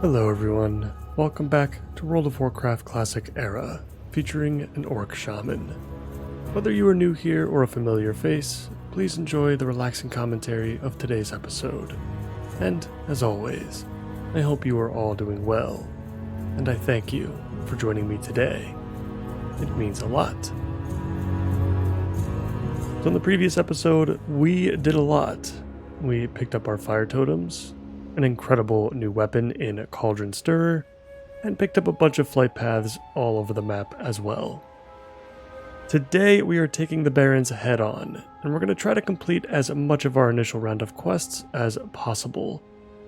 Hello everyone, welcome back to World of Warcraft Classic Era, featuring an Orc Shaman. Whether you are new here or a familiar face, please enjoy the relaxing commentary of today's episode. And, as always, I hope you are all doing well, and I thank you for joining me today. It means a lot. So in the previous episode, we did a lot. We picked up our fire totems, an incredible new weapon in Cauldron Stirrer, and picked up a bunch of flight paths all over the map as well. Today we are taking the Barrens head on, and we're going to try to complete as much of our initial round of quests as possible,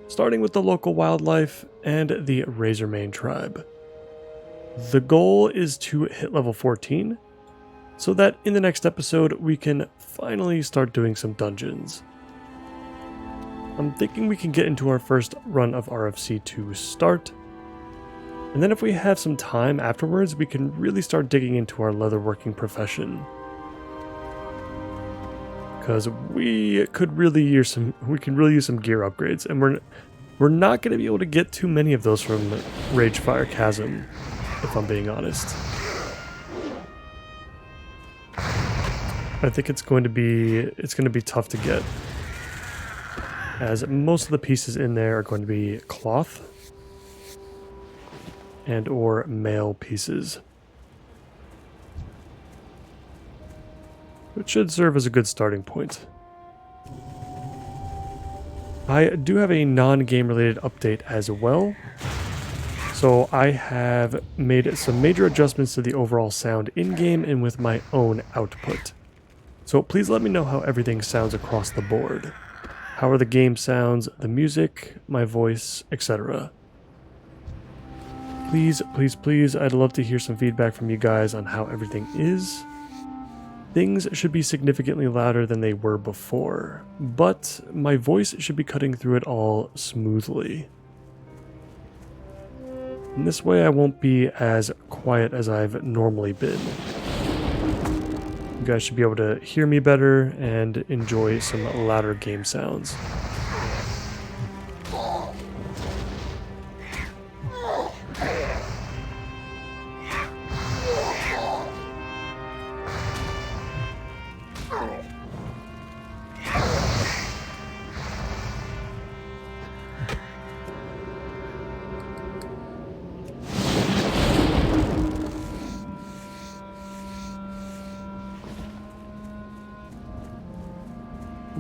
starting with the local wildlife and the Whitemane tribe. The goal is to hit level 14, so that in the next episode we can finally start doing some dungeons. I'm thinking we can get into our first run of RFC to start, and then if we have some time afterwards, we can really start digging into our leatherworking profession. Because we could really use some gear upgrades, and we're not going to be able to get too many of those from Ragefire Chasm, if I'm being honest. I think it's going to be tough to get, as most of the pieces in there are going to be cloth and or mail pieces, which should serve as a good starting point. I do have a non-game related update as well. So I have made some major adjustments to the overall sound in-game and with my own output. So please let me know how everything sounds across the board. How are the game sounds, the music, my voice, etc. Please, please, please, I'd love to hear some feedback from you guys on how everything is. Things should be significantly louder than they were before, but my voice should be cutting through it all smoothly. And this way I won't be as quiet as I've normally been. You guys should be able to hear me better and enjoy some louder game sounds.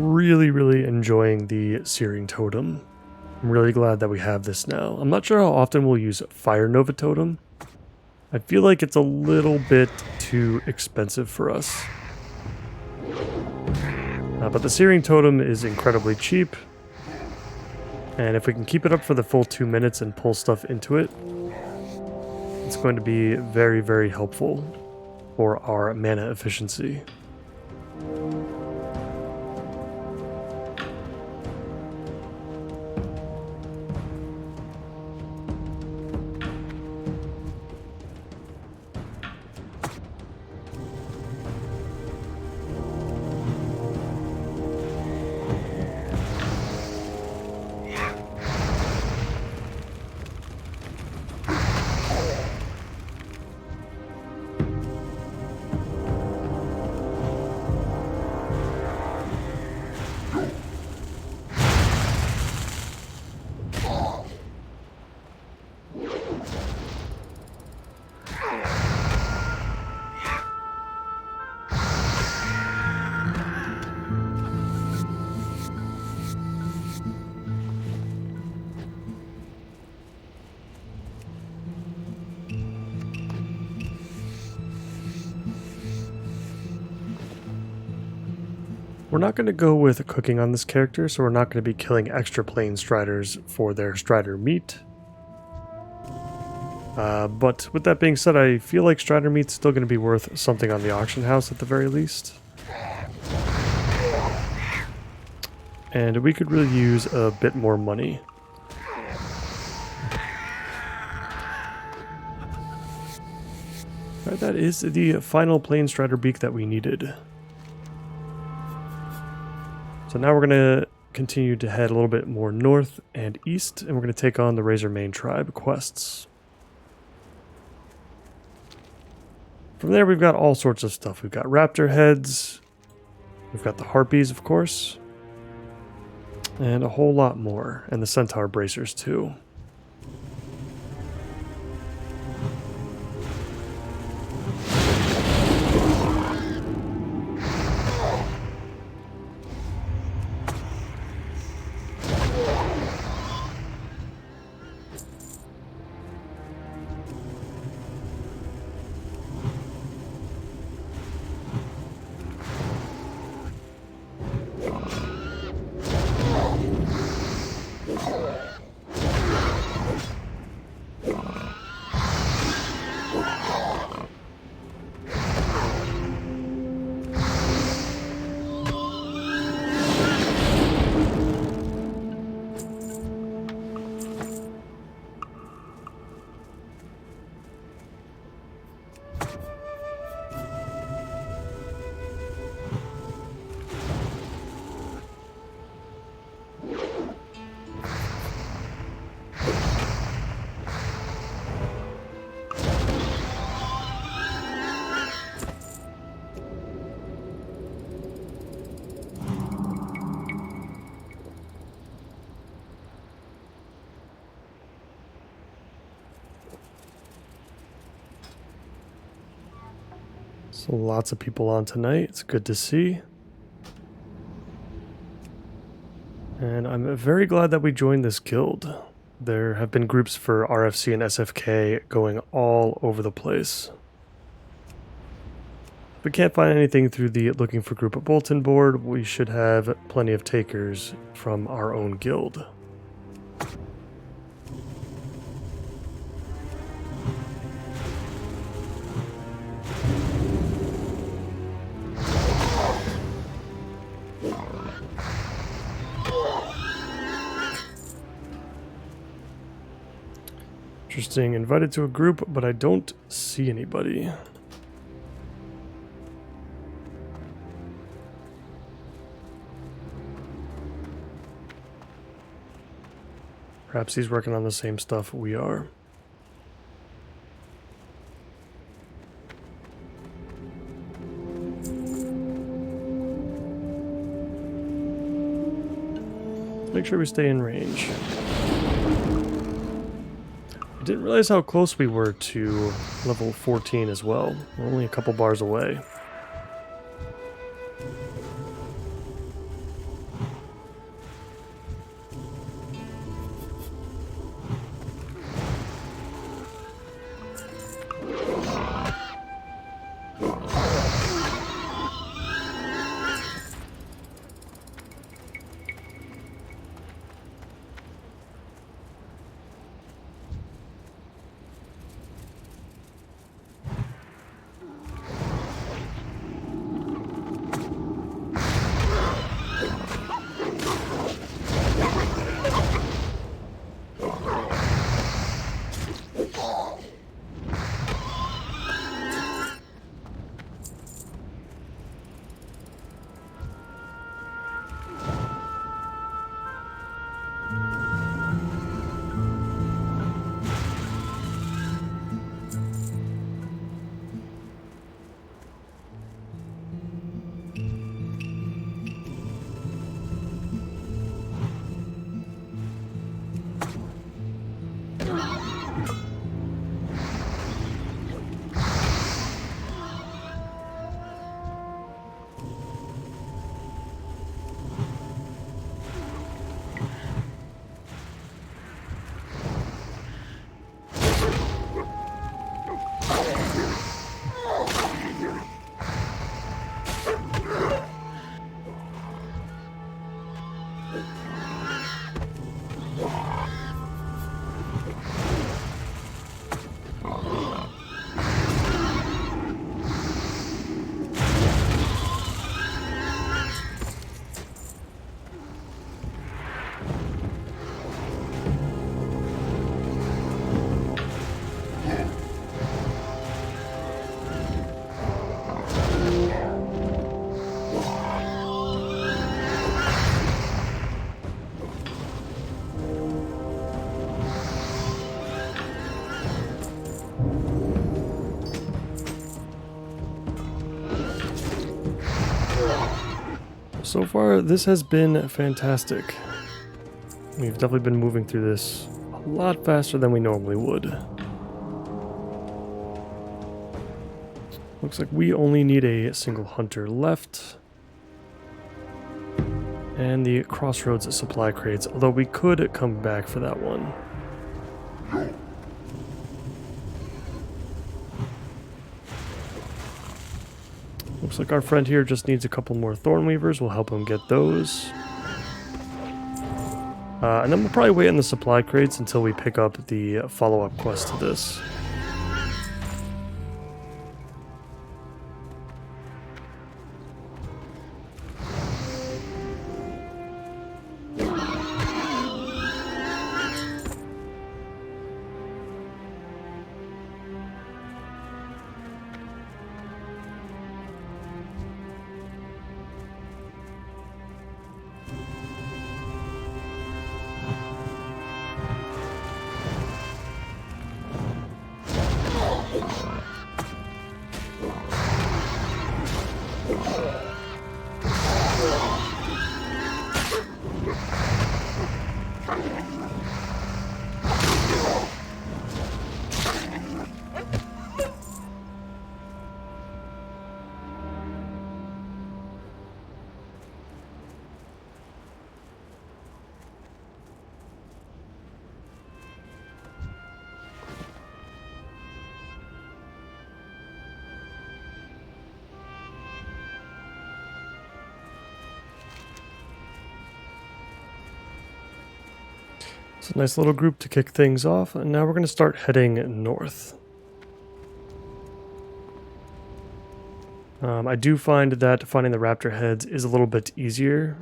Really enjoying the Searing Totem. I'm really glad that we have this now. I'm not sure how often we'll use Fire Nova Totem. I feel like it's a little bit too expensive for us. But the Searing Totem is incredibly cheap. And if we can keep it up for the full 2 minutes and pull stuff into it, it's going to be very helpful for our mana efficiency. We're not going to go with cooking on this character, so we're not going to be killing extra plain striders for their strider meat. But with that being said, I feel like strider meat's still going to be worth something on the auction house at the very least. And we could really use a bit more money. Alright, that is the final plain strider beak that we needed. So now we're going to continue to head a little bit more north and east, and we're going to take on the Razormane tribe quests. From there, we've got all sorts of stuff. We've got raptor heads, we've got the harpies, of course, and a whole lot more, and the centaur bracers too. So lots of people on tonight. It's good to see. And I'm very glad that we joined this guild. There have been groups for RFC and SFK going all over the place. If we can't find anything through the looking for group bulletin board, we should have plenty of takers from our own guild. Interesting. Invited to a group, but I don't see anybody. Perhaps he's working on the same stuff we are. Let's make sure we stay in range. I didn't realize how close we were to level 14 as well. We're only a couple bars away. So far, this has been fantastic. We've definitely been moving through this a lot faster than we normally would. Looks like we only need a single hunter left. And the Crossroads supply crates, although we could come back for that one. Looks like our friend here just needs a couple more Thornweavers. We'll help him get those. And then we'll probably wait on the supply crates until we pick up the follow-up quest to this. It's a nice little group to kick things off, and now we're going to start heading north. I do find that finding the raptor heads is a little bit easier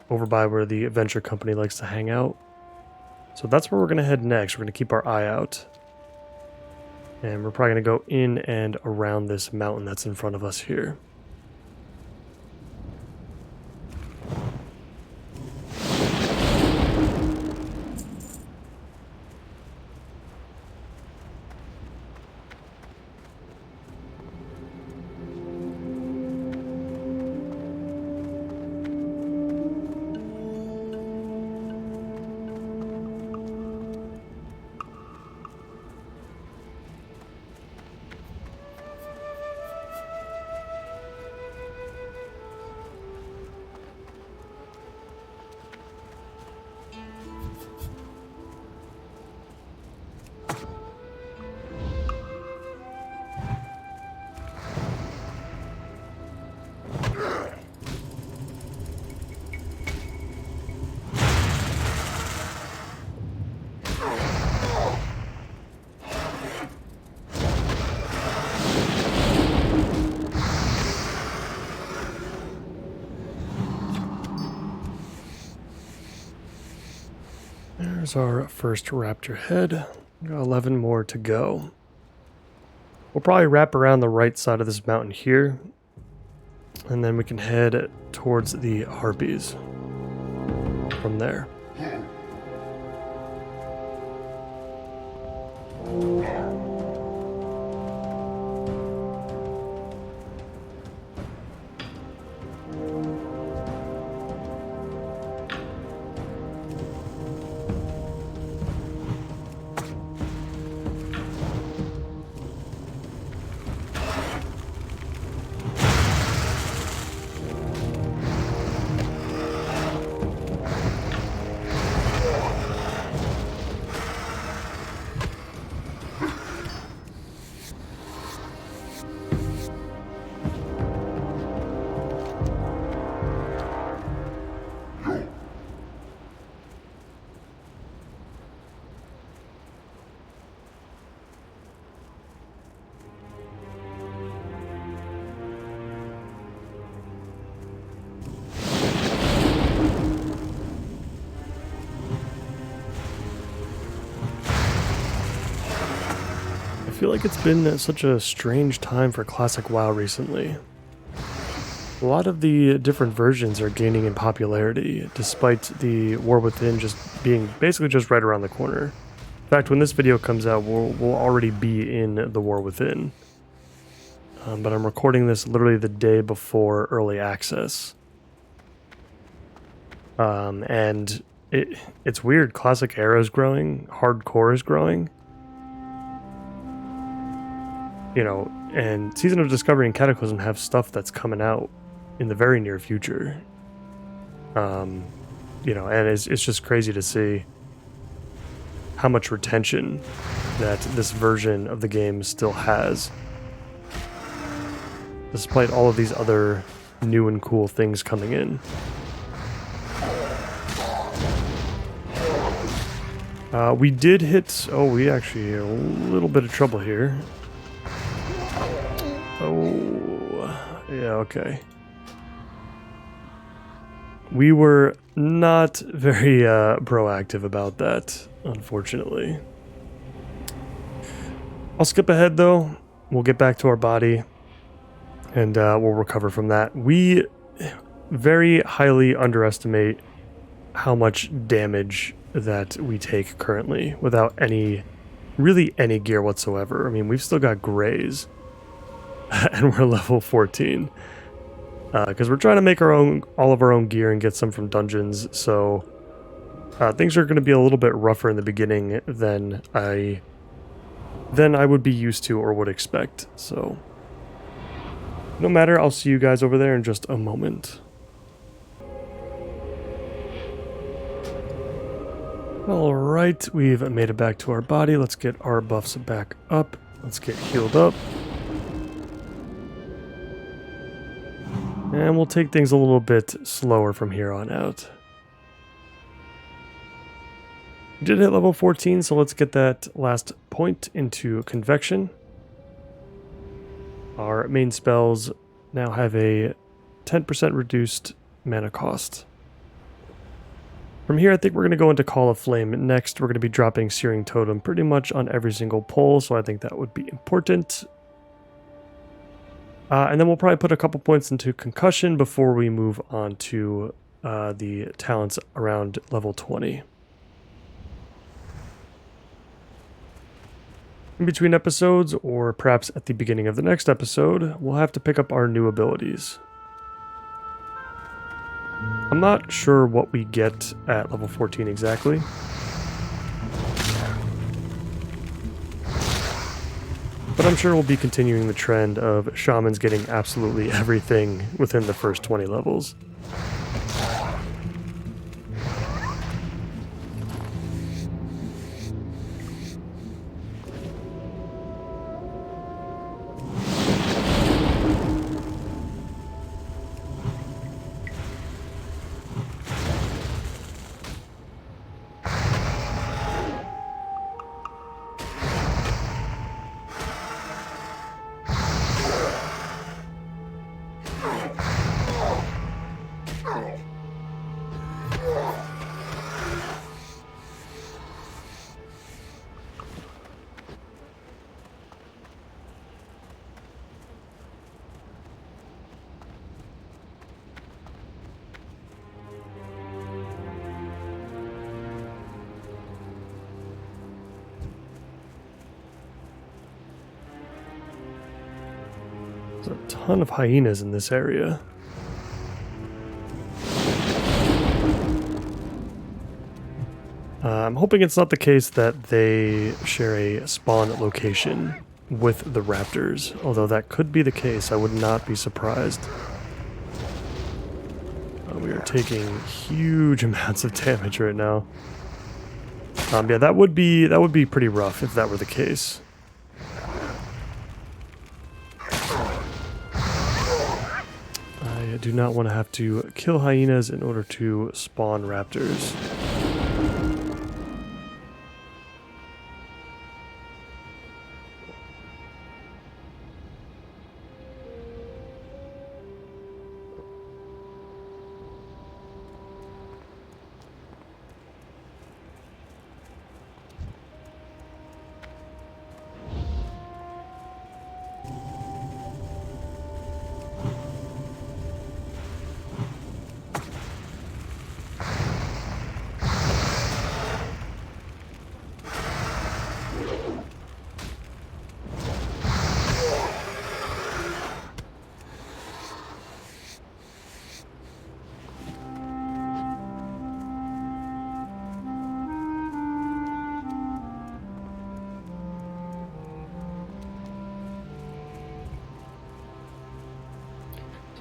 over by where the adventure company likes to hang out. So that's where we're going to head next. We're going to keep our eye out. And we're probably going to go in and around this mountain that's in front of us here. There's our first raptor head. Got 11 more to go. We'll probably wrap around the right side of this mountain here, and then we can head towards the harpies from there. I feel like it's been such a strange time for classic WoW recently. A lot of the different versions are gaining in popularity, despite the War Within just being basically just right around the corner. In fact, when this video comes out, we'll already be in the War Within. But I'm recording this literally the day before early access. And it's weird. Classic Era is growing, hardcore is growing. You know, and Season of Discovery and Cataclysm have stuff that's coming out in the very near future. You know, and it's just crazy to see how much retention that this version of the game still has, despite all of these other new and cool things coming in. We did hit... Oh, we actually had a little bit of trouble here. Oh, yeah, okay. We were not very proactive about that, unfortunately. I'll skip ahead, though. We'll get back to our body, and we'll recover from that. We very highly underestimate how much damage that we take currently without really any gear whatsoever. I mean, we've still got grays, and we're level 14. Because we're trying to make all of our own gear and get some from dungeons, so things are going to be a little bit rougher in the beginning than I would be used to or would expect. So no matter, I'll see you guys over there in just a moment. All right, we've made it back to our body. Let's get our buffs back up. Let's get healed up. And we'll take things a little bit slower from here on out. We did hit level 14, so let's get that last point into convection. Our main spells now have a 10% reduced mana cost. From here, I think we're going to go into Call of Flame. Next, we're going to be dropping Searing Totem pretty much on every single pole, so I think that would be important. And then we'll probably put a couple points into Concussion before we move on to the talents around level 20. In between episodes, or perhaps at the beginning of the next episode, we'll have to pick up our new abilities. I'm not sure what we get at level 14 exactly. But I'm sure we'll be continuing the trend of shamans getting absolutely everything within the first 20 levels. There's a ton of hyenas in this area. I'm hoping it's not the case that they share a spawn location with the raptors, although that could be the case. I would not be surprised. We are taking huge amounts of damage right now. Yeah, that would be pretty rough if that were the case. I do not want to have to kill hyenas in order to spawn raptors.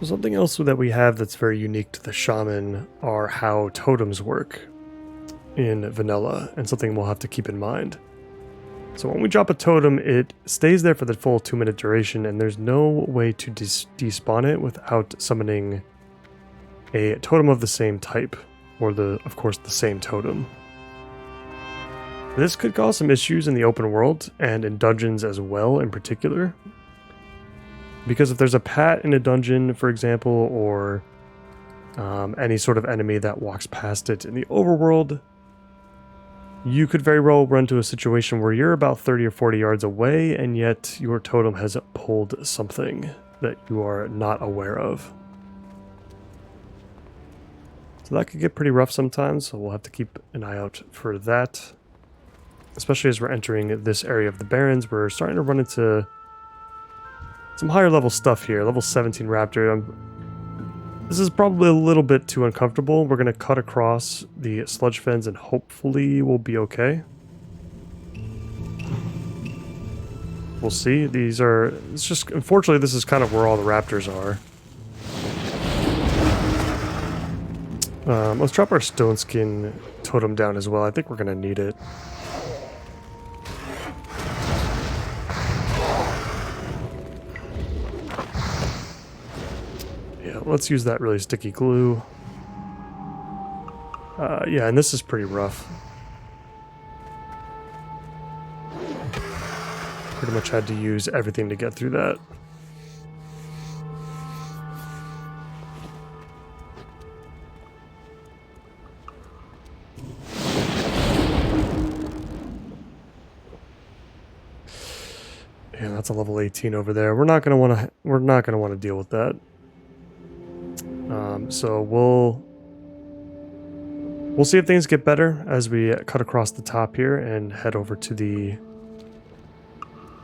So something else that we have that's very unique to the shaman are how totems work in vanilla, and something we'll have to keep in mind. So when we drop a totem, it stays there for the full 2-minute duration, and there's no way to despawn it without summoning a totem of the same type, or of course the same totem. This could cause some issues in the open world and in dungeons as well in particular. Because if there's a pat in a dungeon, for example, or any sort of enemy that walks past it in the overworld, you could very well run to a situation where you're about 30 or 40 yards away, and yet your totem has pulled something that you are not aware of. So that could get pretty rough sometimes, so we'll have to keep an eye out for that. Especially as we're entering this area of the Barrens, we're starting to run into some higher level stuff here. Level 17 Raptor. This is probably a little bit too uncomfortable. We're going to cut across the sludge fens and hopefully we'll be okay. We'll see. It's just, unfortunately, this is kind of where all the raptors are. Let's drop our stone skin totem down as well. I think we're going to need it. Let's use that really sticky glue. Yeah, and this is pretty rough. Pretty much had to use everything to get through that. Yeah, that's a level 18 over there. We're not gonna want to deal with that. So we'll see if things get better as we cut across the top here and head over to the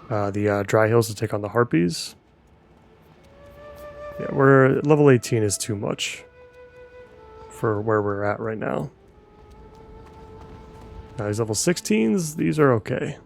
dry hills to take on the harpies. Yeah, level 18 is too much for where we're at right now. Now these level 16s, these are okay.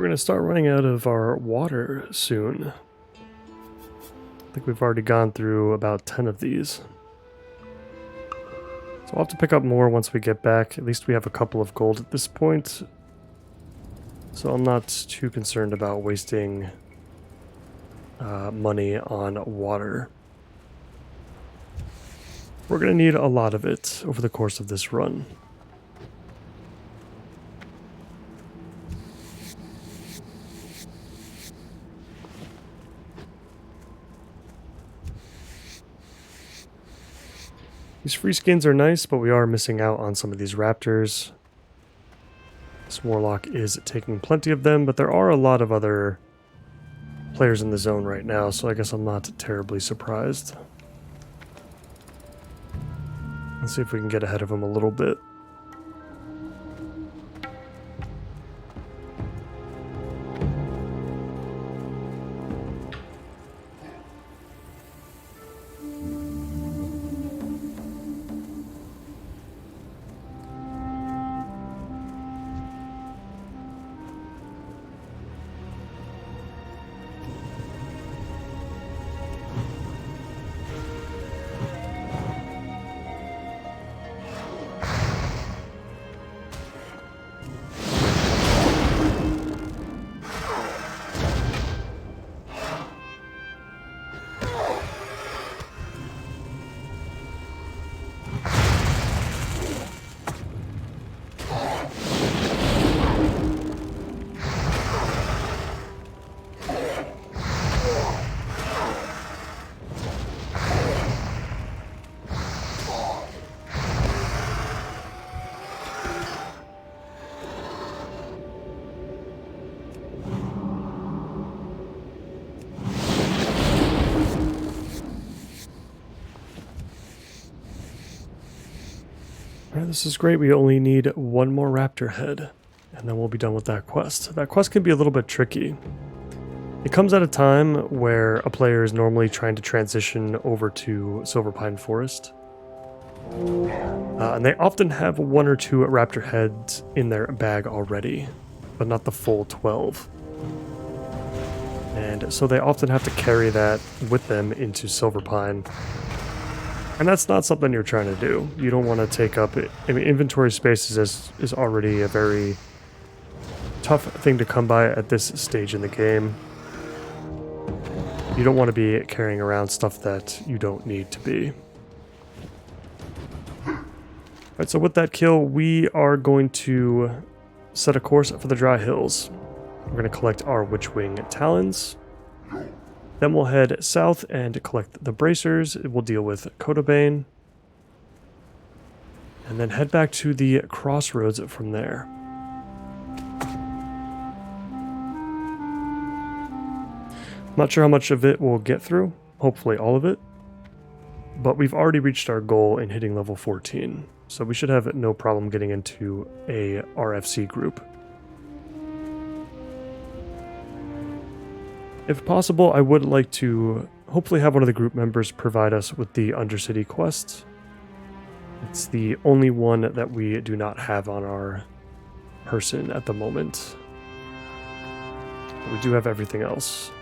going to start running out of our water soon. I think we've already gone through about 10 of these. So I'll have to pick up more once we get back. At least we have a couple of gold at this point. So I'm not too concerned about wasting money on water. We're going to need a lot of it over the course of this run. These free skins are nice, but we are missing out on some of these raptors. This warlock is taking plenty of them, but there are a lot of other players in the zone right now, so I guess I'm not terribly surprised. Let's see if we can get ahead of them a little bit. Alright, this is great. We only need one more raptor head, and then we'll be done with that quest. That quest can be a little bit tricky. It comes at a time where a player is normally trying to transition over to Silverpine Forest. And they often have one or two raptor heads in their bag already, but not the full 12. And so they often have to carry that with them into Silverpine. And that's not something you're trying to do. You don't want to take up... I mean, inventory space is already a very tough thing to come by at this stage in the game. You don't want to be carrying around stuff that you don't need to be. Alright, so with that kill, we are going to set a course for the Dry Hills. We're going to collect our Witchwing Talons. Then we'll head south and collect the Bracers. We'll deal with Codebane. And then head back to the crossroads from there. Not sure how much of it we'll get through. Hopefully all of it. But we've already reached our goal in hitting level 14. So we should have no problem getting into a RFC group. If possible, I would like to hopefully have one of the group members provide us with the Undercity quest. It's the only one that we do not have on our person at the moment. But we do have everything else.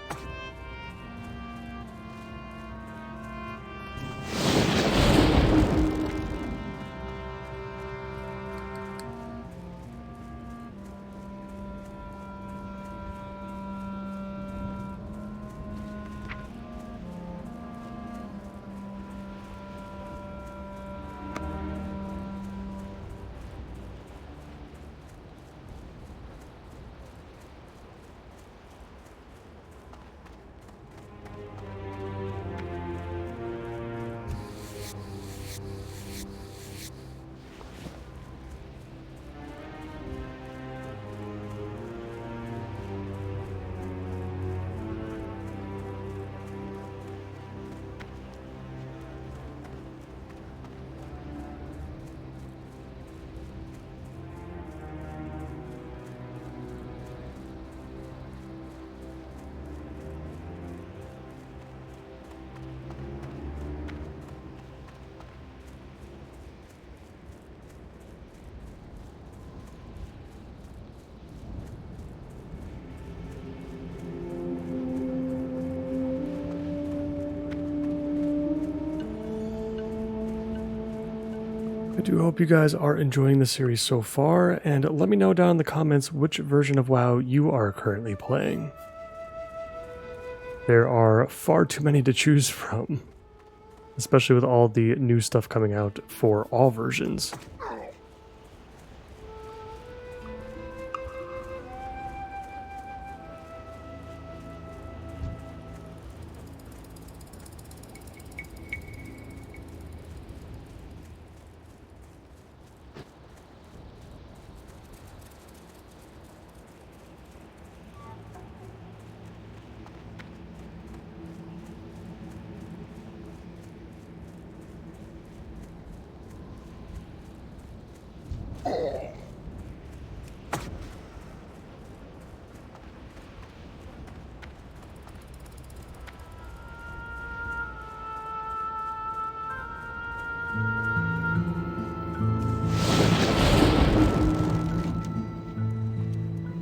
I do hope you guys are enjoying the series so far, and let me know down in the comments which version of WoW you are currently playing. There are far too many to choose from, especially with all the new stuff coming out for all versions.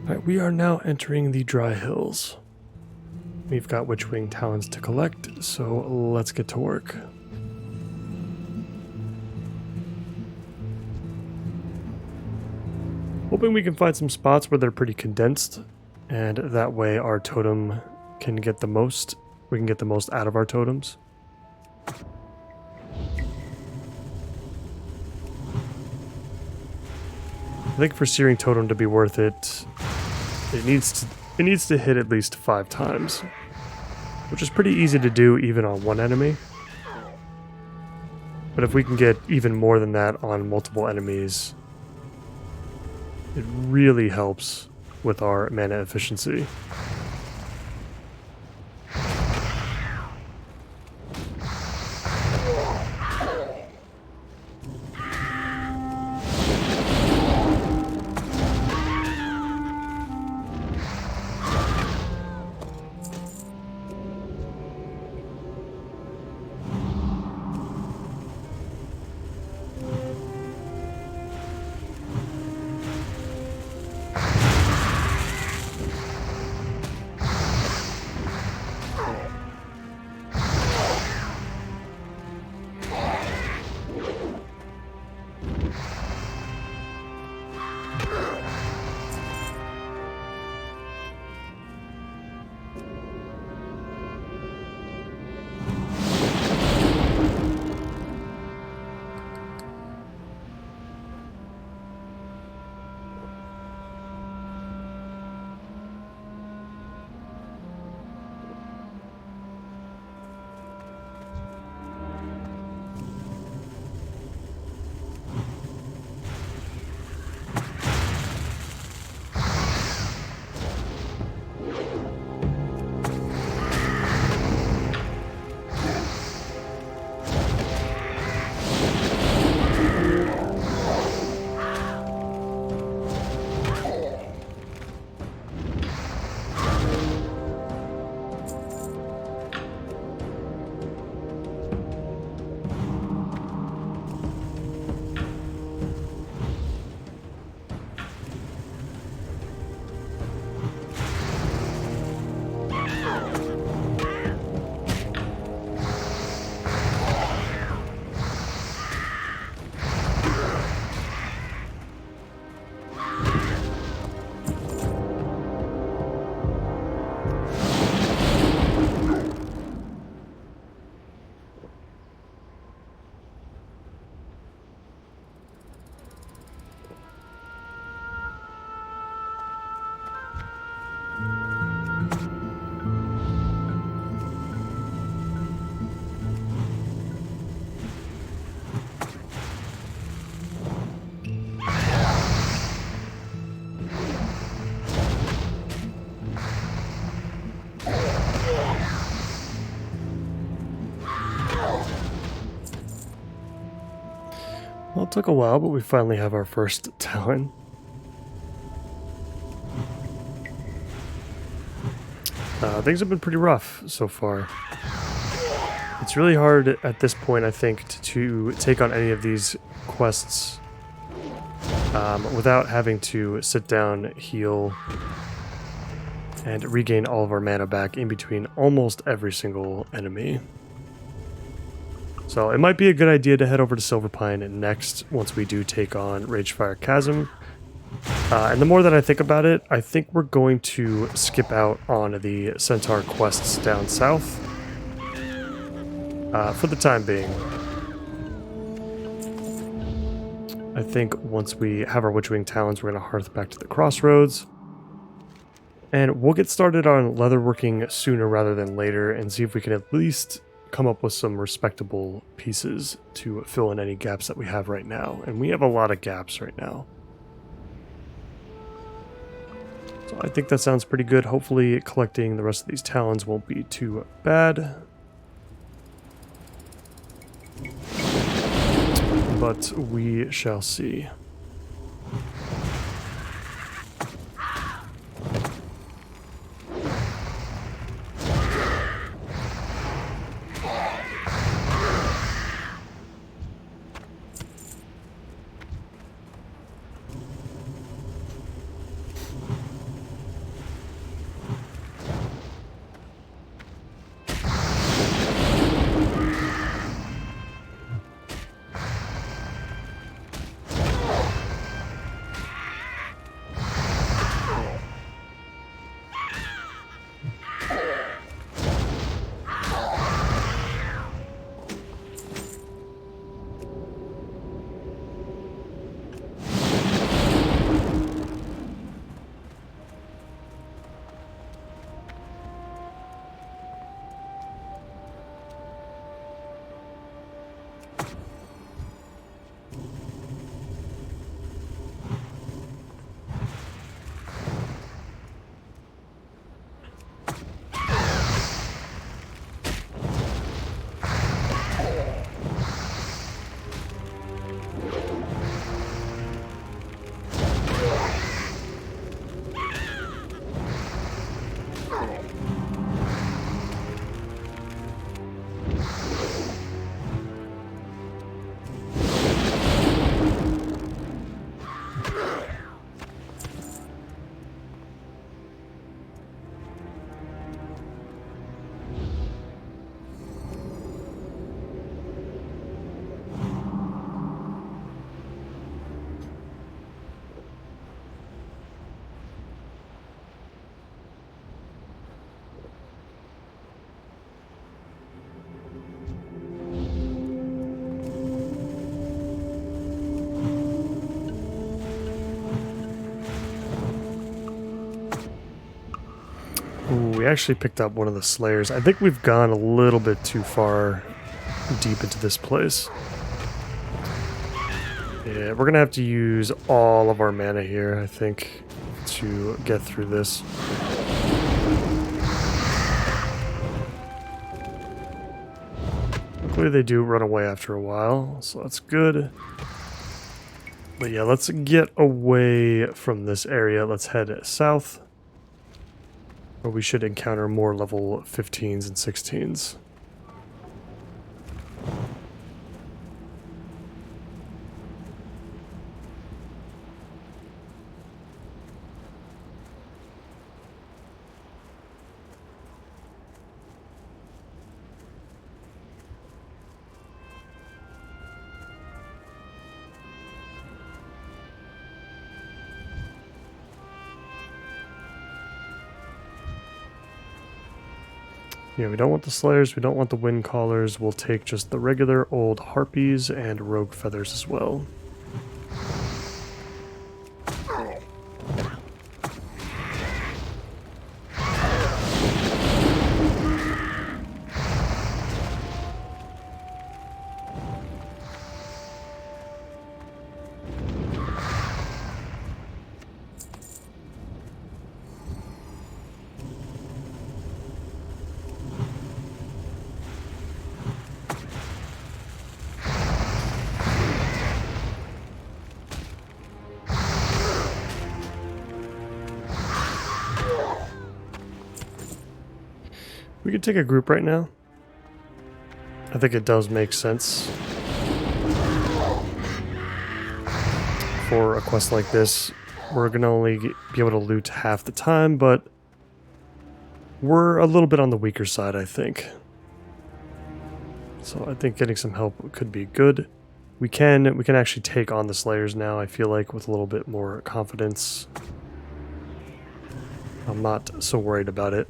Alright, we are now entering the Dry Hills. We've got Witchwing Talons to collect, so let's get to work. Hoping we can find some spots where they're pretty condensed, and that way our totem can get the most, we can get the most out of our totems. I think for Searing Totem to be worth it, it needs to hit at least 5 times, which is pretty easy to do even on one enemy. But if we can get even more than that on multiple enemies, it really helps with our mana efficiency. Well, it took a while, but we finally have our first talent. Things have been pretty rough so far. It's really hard at this point, I think, to take on any of these quests without having to sit down, heal, and regain all of our mana back in between almost every single enemy. So it might be a good idea to head over to Silverpine next once we do take on Ragefire Chasm. And the more that I think about it, I think we're going to skip out on the Centaur quests down south for the time being. I think once we have our Witchwing Talons, we're going to hearth back to the Crossroads. And we'll get started on leatherworking sooner rather than later and see if we can at least come up with some respectable pieces to fill in any gaps that we have right now. And we have a lot of gaps right now. So I think that sounds pretty good. Hopefully collecting the rest of these talons won't be too bad. But we shall see. Ooh, we actually picked up one of the Slayers. I think we've gone a little bit too far deep into this place. Yeah, we're gonna have to use all of our mana here, I think, to get through this. Luckily they do run away after a while, so that's good. But yeah, let's get away from this area. Let's head south, where we should encounter more level 15s and 16s. Yeah, we don't want the Slayers, we don't want the Wind Callers. We'll take just the regular old Harpies and Rogue Feathers as well. We could take a group right now. I think it does make sense for a quest like this. We're going to only be able to loot half the time, but we're a little bit on the weaker side, I think. So I think getting some help could be good. We can actually take on the Slayers now, I feel like, with a little bit more confidence. I'm not so worried about it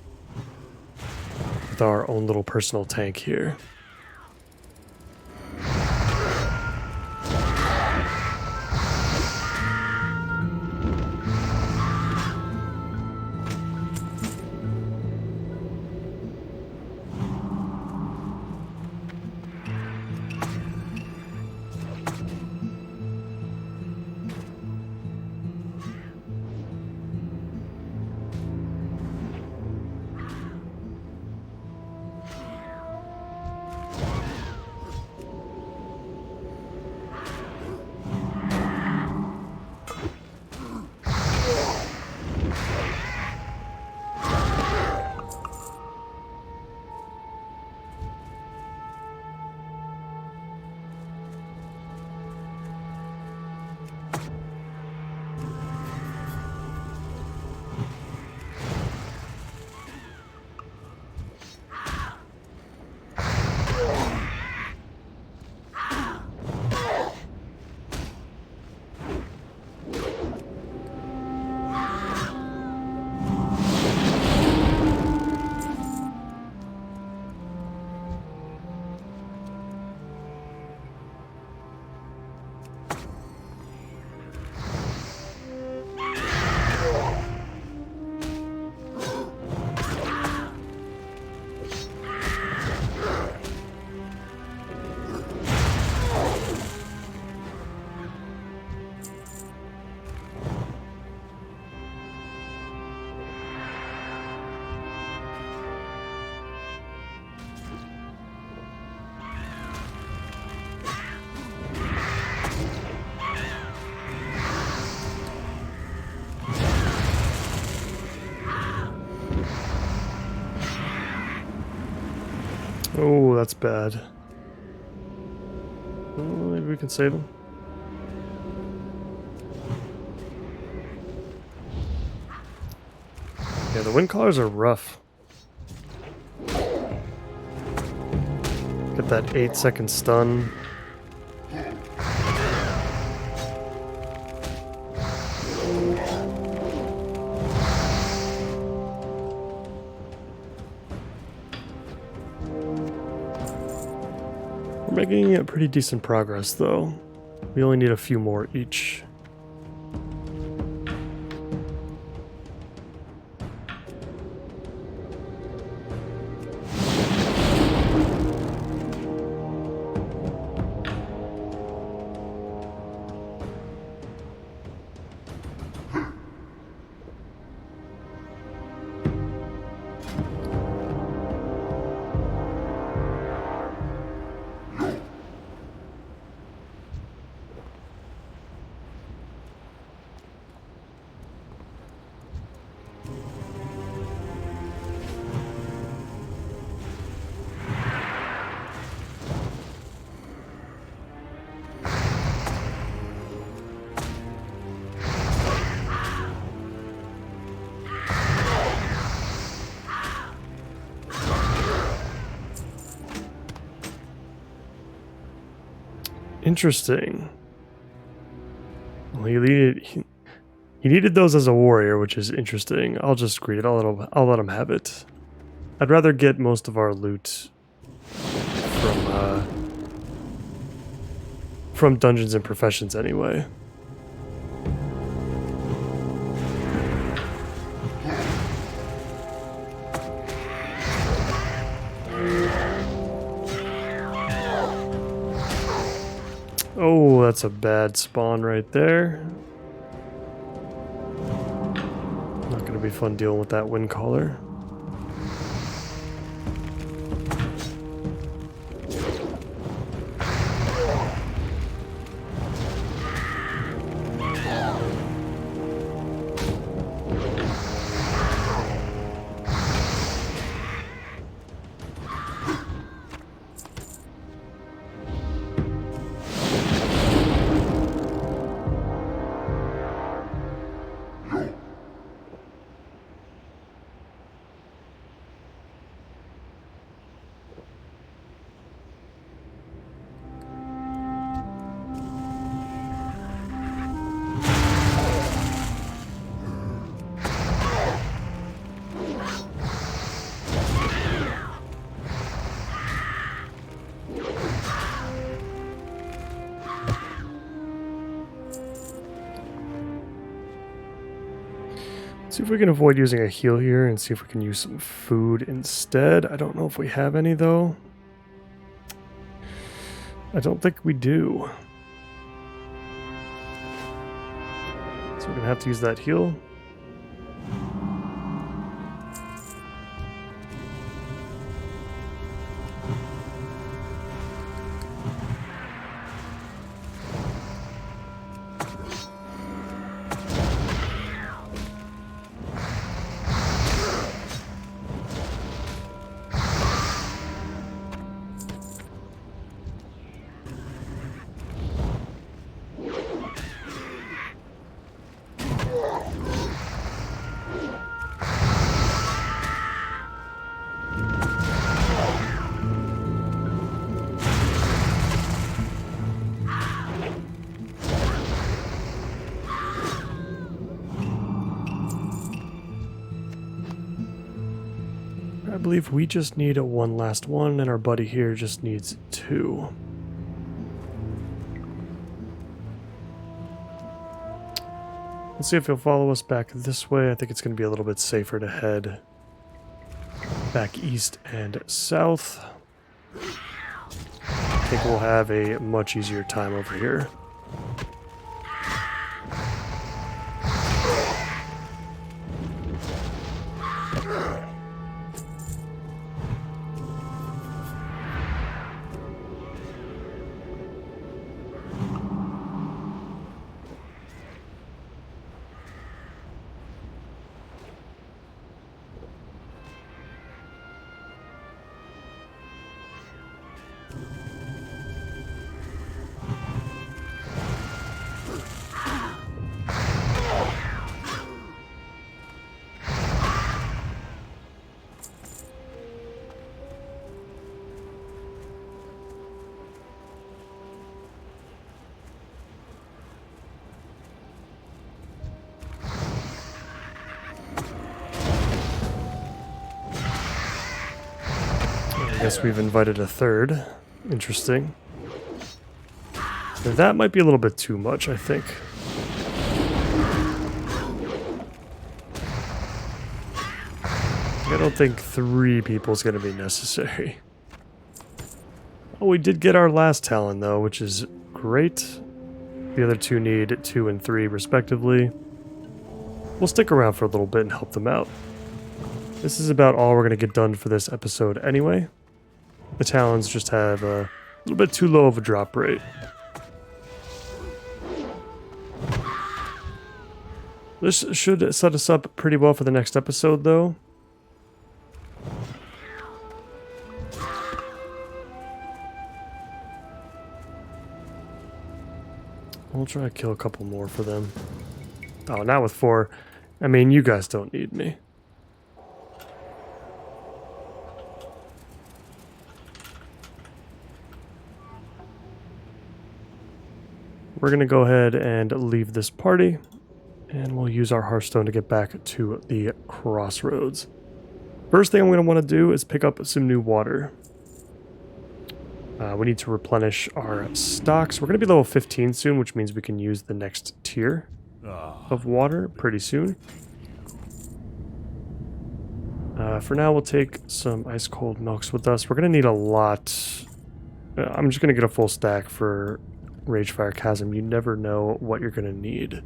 with our own little personal tank here. Oh, that's bad. Oh, maybe we can save him. Yeah, the wind collars are rough. Get that 8-second stun. We're making pretty decent progress, though. We only need a few more each. Interesting. Well, he needed those as a warrior, which is interesting. I'll just greet it. I'll let him have it. I'd rather get most of our loot from Dungeons and Professions anyway. Oh, that's a bad spawn right there. Not going to be fun dealing with that wind collar. See if we can avoid using a heal here and see if we can use some food instead. I don't know if we have any though. I don't think we do. So we're gonna have to use that heal. I believe we just need a one last one, and our buddy here just needs 2. Let's see if he'll follow us back this way. I think it's going to be a little bit safer to head back east and south. I think we'll have a much easier time over here. I guess we've invited a third. Interesting. That might be a little bit too much, I think. I don't think 3 people is going to be necessary. Oh, we did get our last talon, though, which is great. The other 2 need 2 and 3, respectively. We'll stick around for a little bit and help them out. This is about all we're going to get done for this episode anyway. The talons just have a little bit too low of a drop rate. This should set us up pretty well for the next episode, though. We'll try to kill a couple more for them. Oh, not with 4. I mean, you guys don't need me. We're going to go ahead and leave this party, and we'll use our Hearthstone to get back to the crossroads. First thing I'm going to want to do is pick up some new water. We need to replenish our stocks. We're going to be level 15 soon, which means we can use the next tier of water pretty soon. For now, we'll take some ice cold milks with us. We're going to need a lot. I'm just going to get a full stack for Ragefire Chasm. You never know what you're going to need.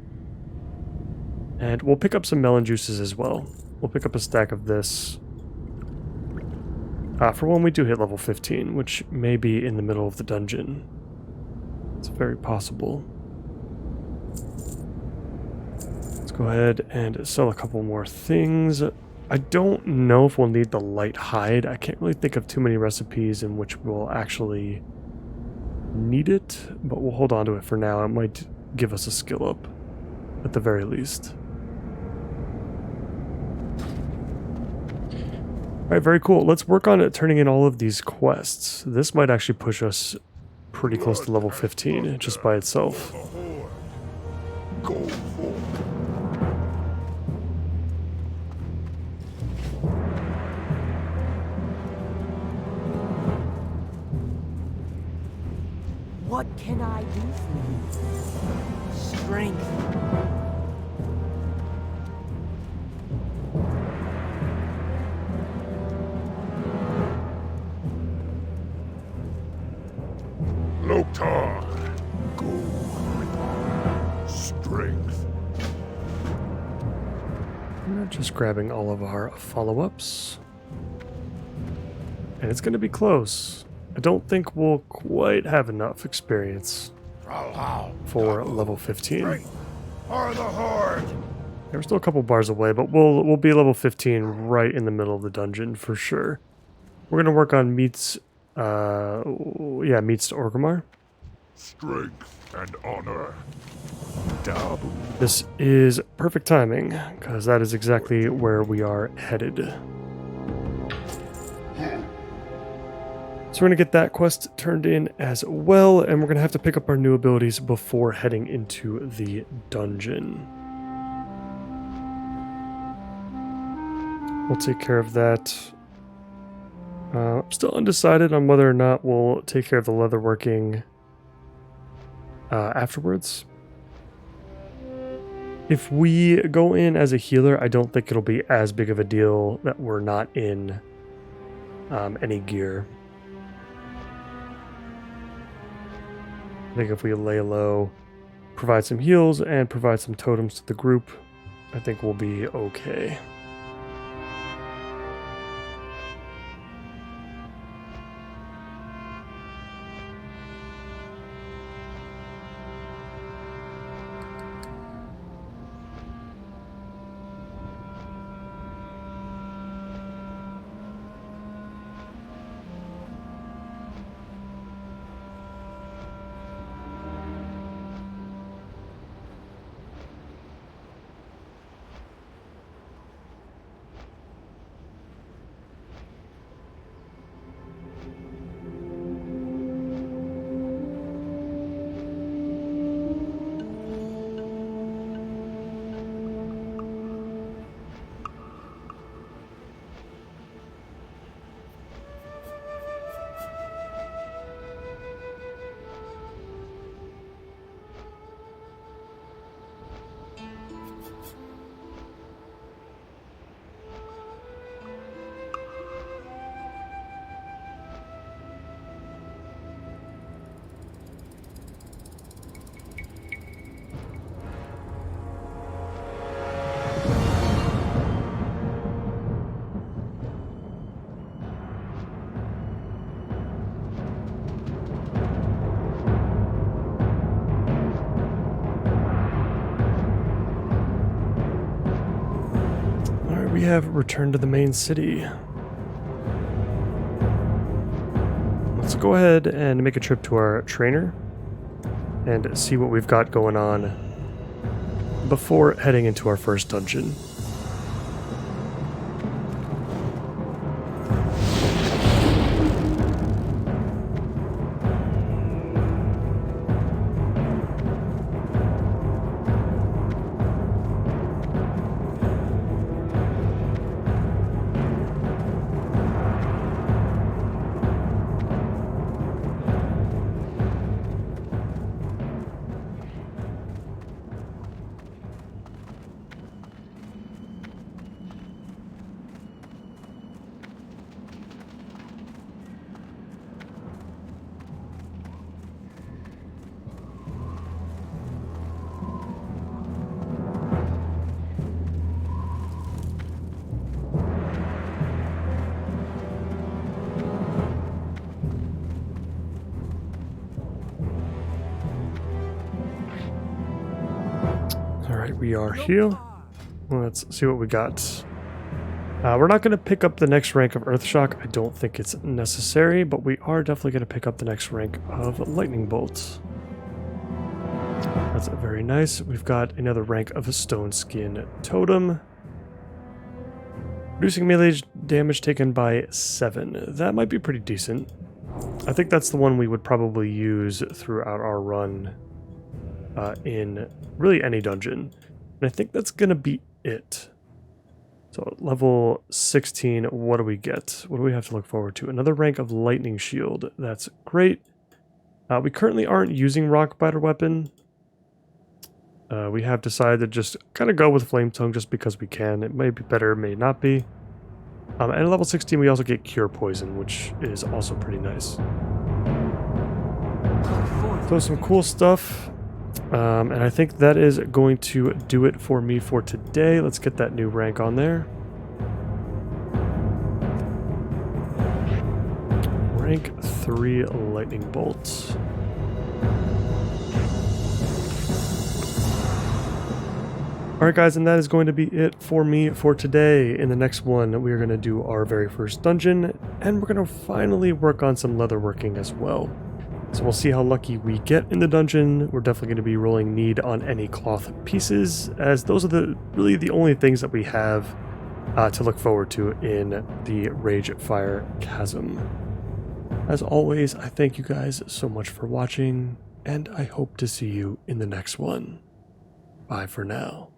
And we'll pick up some melon juices as well. We'll pick up a stack of this. For when we do hit level 15, which may be in the middle of the dungeon. It's very possible. Let's go ahead and sell a couple more things. I don't know if we'll need the light hide. I can't really think of too many recipes in which we'll actually need it, but we'll hold on to it for now. It might give us a skill up at the very least. Alright, very cool. Let's work on turning in all of these quests. This might actually push us pretty close to level 15 just by itself. What can I do for you? Strength. Go. Strength. Just grabbing all of our follow-ups. And it's going to be close. I don't think we'll quite have enough experience for level 15. Or the Horde. We're still a couple bars away, but we'll be level 15 right in the middle of the dungeon for sure. We're gonna work on meats. Meats to Orgrimmar. Strength and honor. Dabu. This is perfect timing because that is exactly where we are headed. So we're gonna get that quest turned in as well, and we're gonna have to pick up our new abilities before heading into the dungeon. We'll take care of that. I'm still undecided on whether or not we'll take care of the leatherworking afterwards. If we go in as a healer, I don't think it'll be as big of a deal that we're not in any gear. I think if we lay low, provide some heals, and provide some totems to the group, I think we'll be okay. We have returned to the main city. Let's go ahead and make a trip to our trainer and see what we've got going on before heading into our first dungeon. We are here. Let's see what we got. We're not going to pick up the next rank of Earthshock. I don't think it's necessary, but we are definitely going to pick up the next rank of Lightning Bolt. That's very nice. We've got another rank of a Stone Skin Totem. Reducing melee damage taken by 7. That might be pretty decent. I think that's the one we would probably use throughout our run in really any dungeon. And I think that's going to be it. So level 16, what do we get? What do we have to look forward to? Another rank of Lightning Shield. That's great. We currently aren't using Rock Biter Weapon. We have decided to just kind of go with Flame Tongue just because we can. It may be better, may not be. And at level 16, we also get Cure Poison, which is also pretty nice. For So some cool stuff. And I think that is going to do it for me for today. Let's get that new rank on there. Rank 3 lightning bolts. Alright guys, and that is going to be it for me for today. In the next one, we are going to do our very first dungeon, and we're going to finally work on some leatherworking as well. So we'll see how lucky we get in the dungeon. We're definitely going to be rolling need on any cloth pieces, as those are really the only things that we have to look forward to in the Ragefire Chasm. As always, I thank you guys so much for watching, and I hope to see you in the next one. Bye for now.